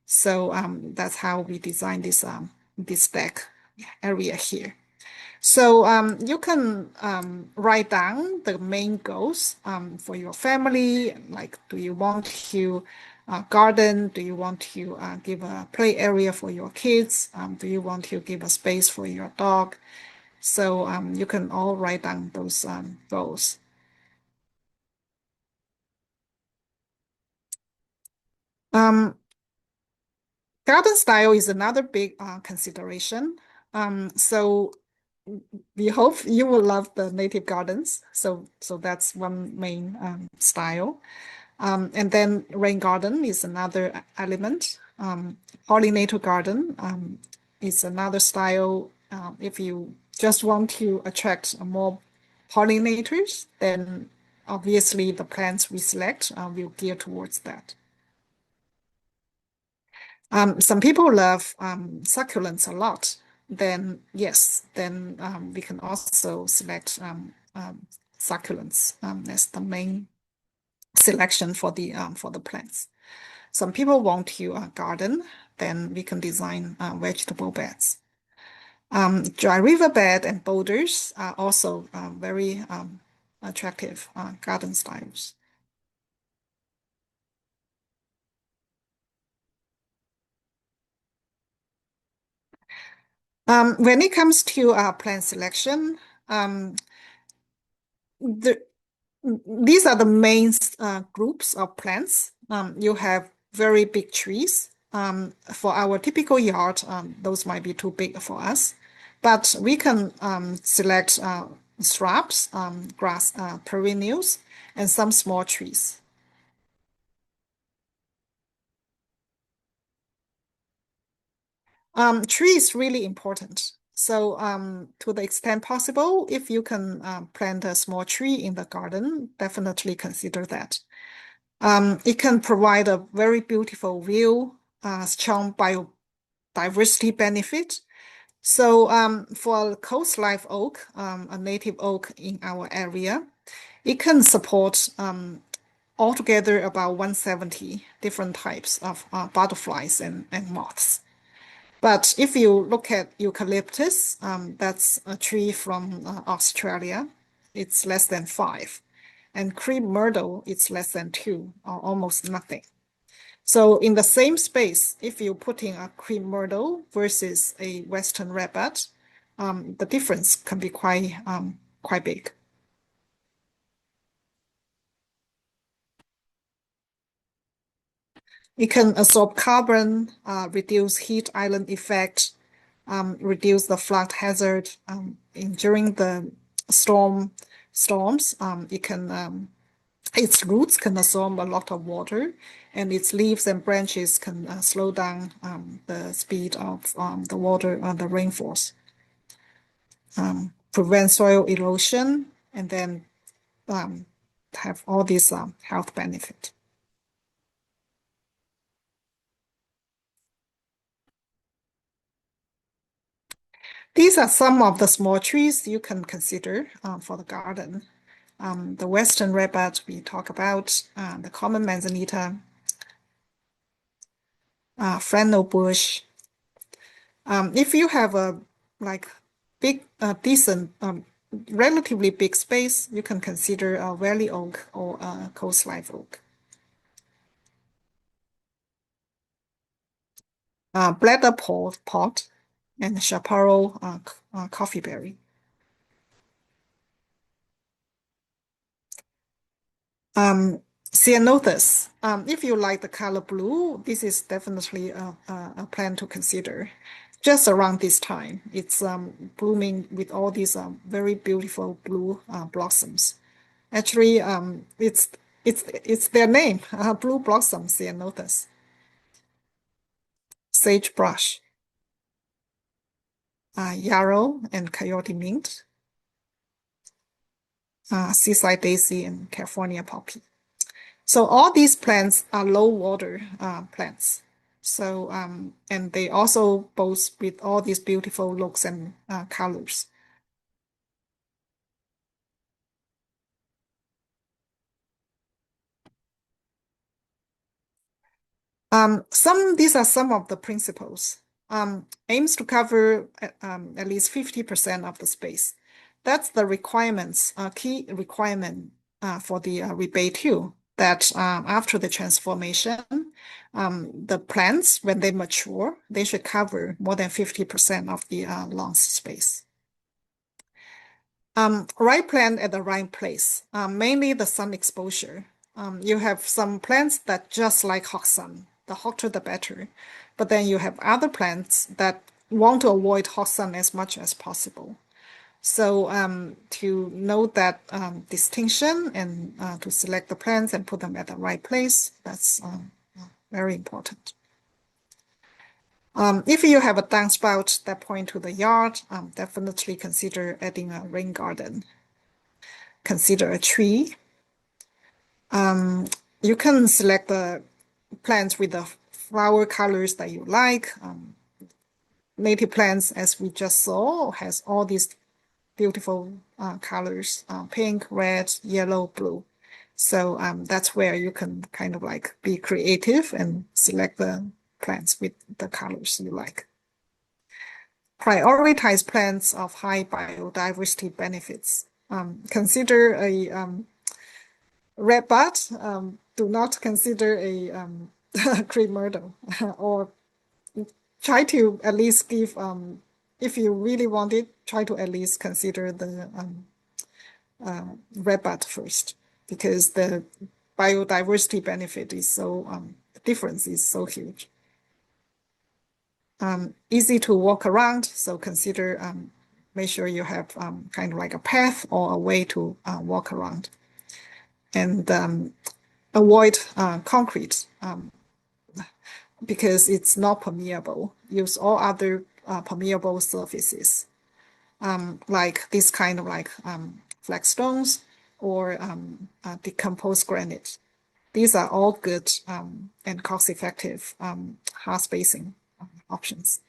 So that's how we designed this deck area here. So you can write down the main goals for your family. Like, do you want to garden? Do you want to give a play area for your kids? Do you want to give a space for your dog? So you can all write down those goals. Garden style is another big consideration. So we hope you will love the native gardens. So that's one main style. And then rain garden is another element. Pollinator garden is another style. If you just want to attract more pollinators, then obviously the plants we select will gear towards that. Some people love succulents a lot. Then yes, then we can also select succulents as the main selection for the plants. Some people want to garden, then we can design vegetable beds. Dry riverbed and boulders are also very attractive garden styles. When it comes to plant selection, the, these are the main groups of plants. You have very big trees. For our typical yard, those might be too big for us, but we can select shrubs, grass, perennials, and some small trees. Tree is really important. So to the extent possible, if you can plant a small tree in the garden, definitely consider that. It can provide a very beautiful view, strong biodiversity benefit. So for coast live oak, a native oak in our area, it can support altogether about 170 different types of butterflies and moths. But if you look at eucalyptus, that's a tree from Australia, it's less than 5. And crepe myrtle, it's less than 2, or almost nothing. So in the same space, if you put in a crepe myrtle versus a western redbud, the difference can be quite big. It can absorb carbon, reduce heat island effect, reduce the flood hazard during the storms. Its roots can absorb a lot of water, and its leaves and branches can slow down the speed of the water, the rainfalls, prevent soil erosion, and then have all these health benefits. These are some of the small trees you can consider for the garden. The western redbud we talk about, the common manzanita, fennel bush. If you have a like big, decent, relatively big space, you can consider a valley oak or a coast live oak. Bladder pot and chaparral coffeeberry. Ceanothus. If you like the color blue, this is definitely a plant to consider. Just around this time, it's blooming with all these very beautiful blue blossoms. Actually, it's their name, blue blossom ceanothus. Sagebrush, yarrow and coyote mint, seaside daisy and California poppy. So all these plants are low water plants. So and they also boast with all these beautiful looks and colors. These are some of the principles. Aims to cover at least 50% of the space. That's the requirements, key requirement for the rebate too, that after the transformation, the plants, when they mature, they should cover more than 50% of the lawn space. Right plant at the right place, mainly the sun exposure. You have some plants that just like hot sun. The hotter, the better. But then you have other plants that want to avoid hot sun as much as possible. So to know that distinction and to select the plants and put them at the right place, that's very important. If you have a downspout that point to the yard, definitely consider adding a rain garden. Consider a tree. You can select the plants with the flower colors that you like. Native plants, as we just saw, has all these beautiful colors, pink, red, yellow, blue. So that's where you can kind of like be creative and select the plants with the colors you like. Prioritize plants of high biodiversity benefits. Consider a red bud. Do not consider a crepe myrtle or try to at least give, if you really want it, try to at least consider the red bud first, because the biodiversity benefit is so, the difference is so huge. Easy to walk around, so consider, make sure you have kind of like a path or a way to walk around. And avoid concrete because it's not permeable. Use all other permeable surfaces, like this kind of like flagstones or decomposed granite. These are all good and cost-effective hard spacing options.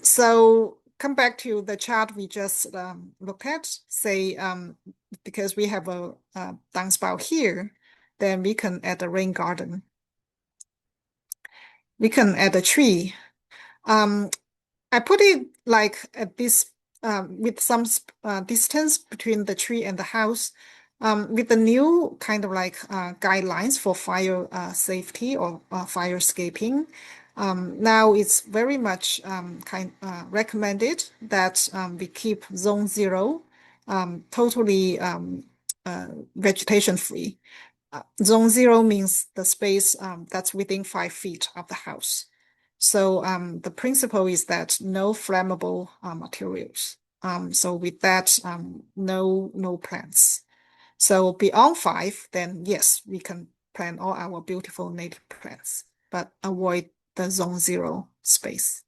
So come back to the chart we just looked at. Say, because we have a downspout here, then we can add a rain garden. We can add a tree. I put it like at this with some distance between the tree and the house, with the new kind of like guidelines for fire safety or fire escaping. Now it's very much recommended that we keep zone 0 totally vegetation free. Zone 0 means the space that's within 5 feet of the house. So the principle is that no flammable materials. So with that, no plants. So beyond 5, then yes, we can plant all our beautiful native plants, but avoid the zone 0 space.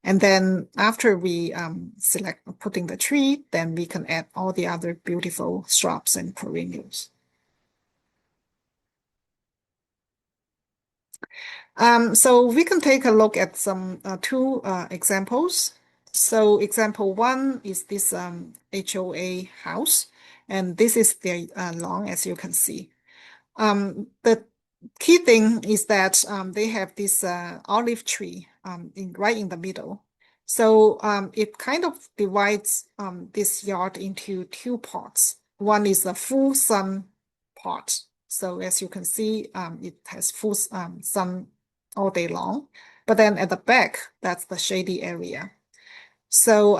And then after we select putting the tree, then we can add all the other beautiful shrubs and perennials. So we can take a look at some two examples. So example 1 is this HOA house, and this is their lawn, as you can see. The key thing is that they have this olive tree right in the middle. So it kind of divides this yard into 2 parts. One is a full sun part. So as you can see, it has full sun all day long. But then at the back, that's the shady area. So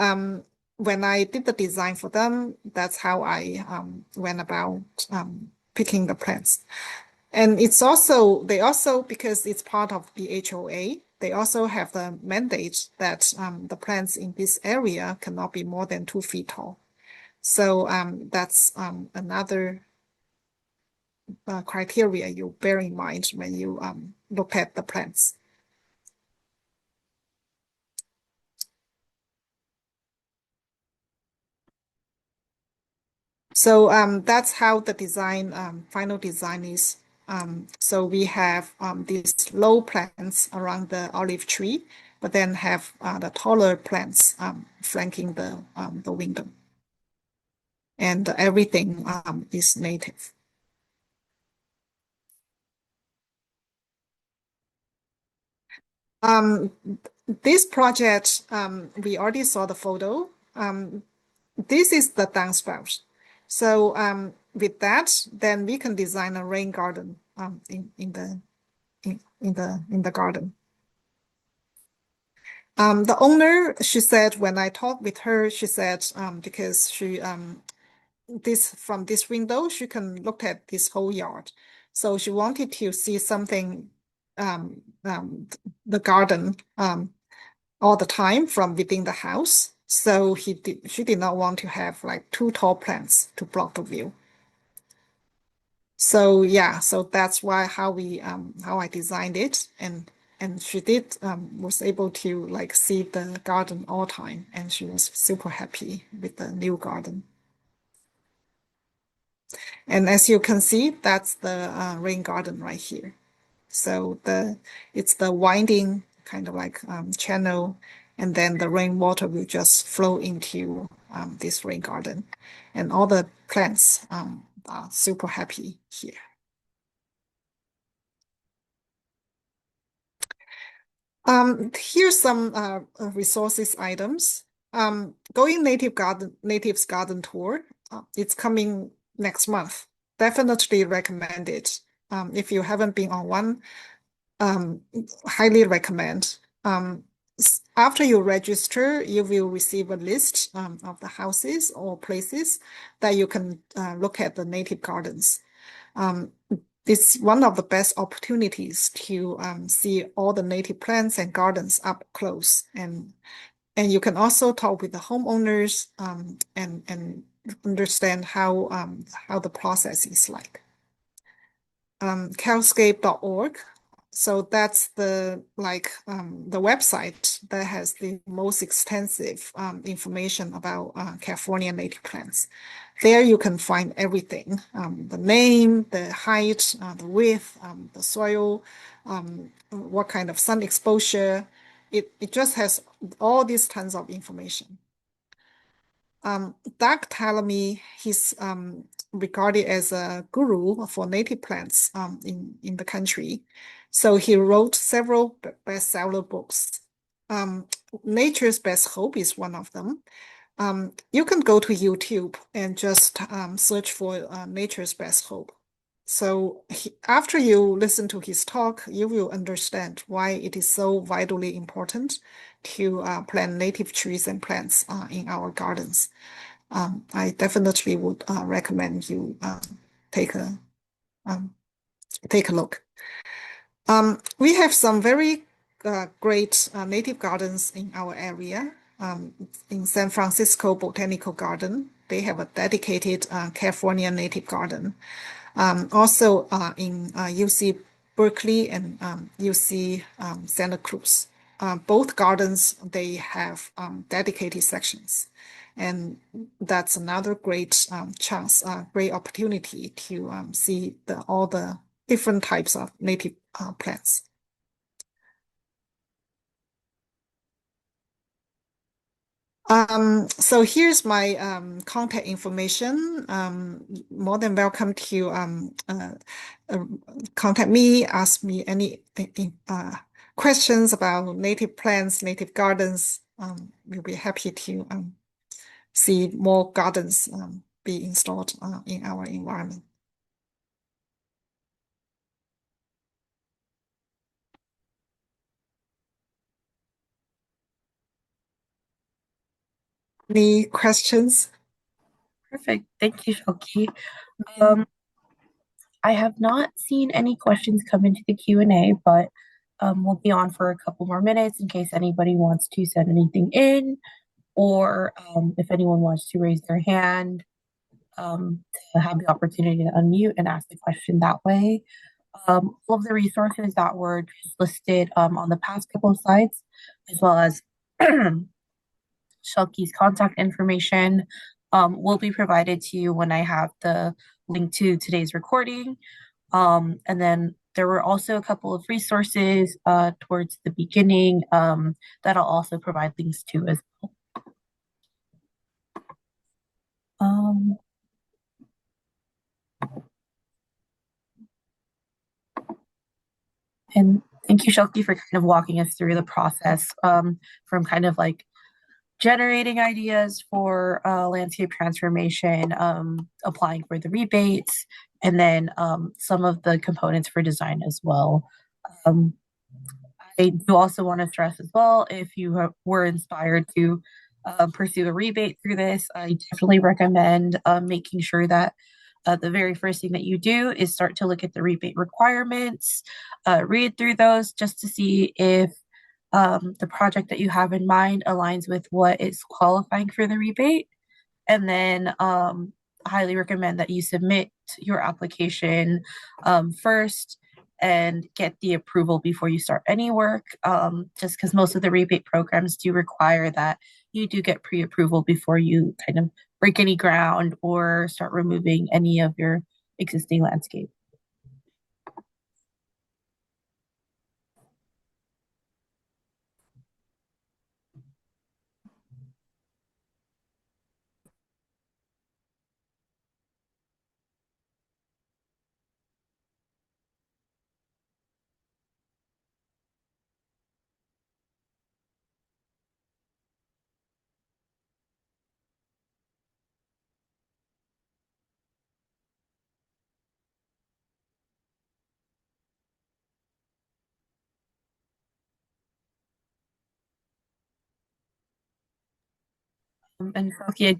when I did the design for them, that's how I went about picking the plants. And it's also, they also, because it's part of the HOA, they also have the mandate that the plants in this area cannot be more than 2 feet tall. So that's another criteria you bear in mind when you look at the plants. So that's how the design, final design is. So we have these low plants around the olive tree, but then have the taller plants flanking the window. And everything is native. This project, we already saw the photo. This is the downspout. So with that, then we can design a rain garden in the garden. The owner, she said, when I talked with her, she said because she from this window, she can look at this whole yard. So she wanted to see something, the garden all the time from within the house. So she did not want to have like 2 tall plants to block the view. So yeah, so that's why how I designed it. And And she did was able to like see the garden all time, and she was super happy with the new garden. And as you can see, that's the rain garden right here. So it's the winding kind of like channel, and then the rainwater will just flow into this rain garden, and all the plants are super happy here. Here's some resources items. Going natives garden tour. It's coming next month. Definitely recommend it. If you haven't been on one, um, highly recommend. After you register, you will receive a list of the houses or places that you can look at the native gardens. Um, it's one of the best opportunities to see all the native plants and gardens up close, and you can also talk with the homeowners and understand how the process is like. Calscape.org. So that's the website that has the most extensive information about California native plants. There you can find everything, the name, the height, the width, the soil, what kind of sun exposure. It just has all these tons of information. Doug Tallamy, he's regarded as a guru for native plants in the country. So he wrote several bestseller books. Um, Nature's Best Hope is one of them. You can go to YouTube and just search for Nature's Best Hope. So after you listen to his talk, you will understand why it is so vitally important to plant native trees and plants in our gardens. I definitely would recommend you take a um, take a look. We have some very great native gardens in our area. In San Francisco Botanical Garden, they have a dedicated California native garden. Also in UC Berkeley and UC Santa Cruz. Both gardens, they have dedicated sections. And that's another great chance, great opportunity to see all the different types of native plants. So here's my contact information. More than welcome to uh, contact me, ask me any questions about native plants, native gardens. We'll be happy to see more gardens be installed in our environment. Any questions? Perfect. Thank you, Shelky. Okay. Um, I have not seen any questions come into the Q&A, but we'll be on for a couple more minutes in case anybody wants to send anything in, or if anyone wants to raise their hand to have the opportunity to unmute and ask the question that way. All of the resources that were just listed on the past couple of slides, as well as Shelky's contact information, will be provided to you when I have the link to today's recording. And then there were also a couple of resources towards the beginning that I'll also provide links to as well. Um, and thank you, Shelky, for kind of walking us through the process from kind of like generating ideas for landscape transformation, applying for the rebates, and then some of the components for design as well. Um, I do also want to stress as well, if you were inspired to pursue a rebate through this, I definitely recommend making sure that the very first thing that you do is start to look at the rebate requirements, read through those just to see if the project that you have in mind aligns with what is qualifying for the rebate. And then highly recommend that you submit your application first and get the approval before you start any work, just because most of the rebate programs do require that you do get pre-approval before you kind of break any ground or start removing any of your existing landscape. And so, yeah,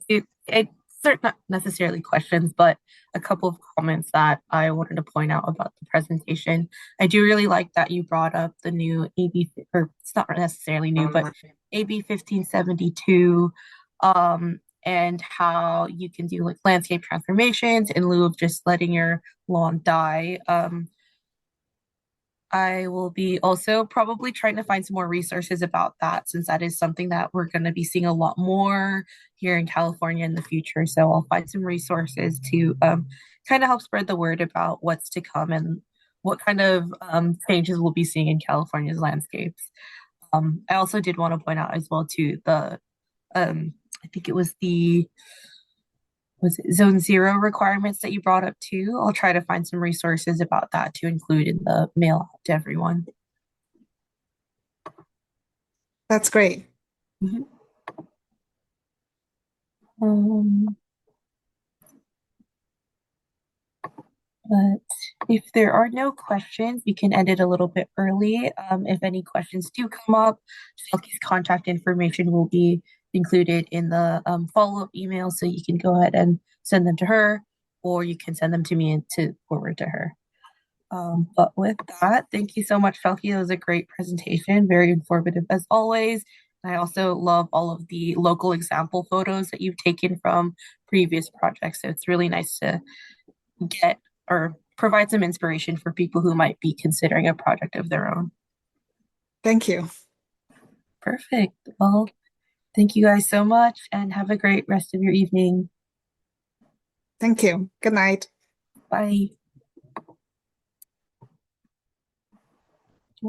certain not necessarily questions, but a couple of comments that I wanted to point out about the presentation. I do really like that you brought up the new AB, or it's not necessarily new, but AB 1572, and how you can do like landscape transformations in lieu of just letting your lawn die. I will be also probably trying to find some more resources about that since that is something that we're going to be seeing a lot more here in California in the future. So I'll find some resources to kind of help spread the word about what's to come and what kind of changes we'll be seeing in California's landscapes. I also did want to point out as well too I think it was the was it zone zero requirements that you brought up too. I'll try to find some resources about that to include in the mail out to everyone. That's great. Mhm. Um, but if there are no questions, we can end it a little bit early. If any questions do come up, Shelky's contact information will be included in the follow-up email, so you can go ahead and send them to her, or you can send them to me and to forward to her. But with that, thank you so much, Felky. It was a great presentation, very informative as always. I also love all of the local example photos that you've taken from previous projects. So it's really nice to get or provide some inspiration for people who might be considering a project of their own. Thank you. Perfect. Well, thank you guys so much and have a great rest of your evening. Thank you. Good night. Bye.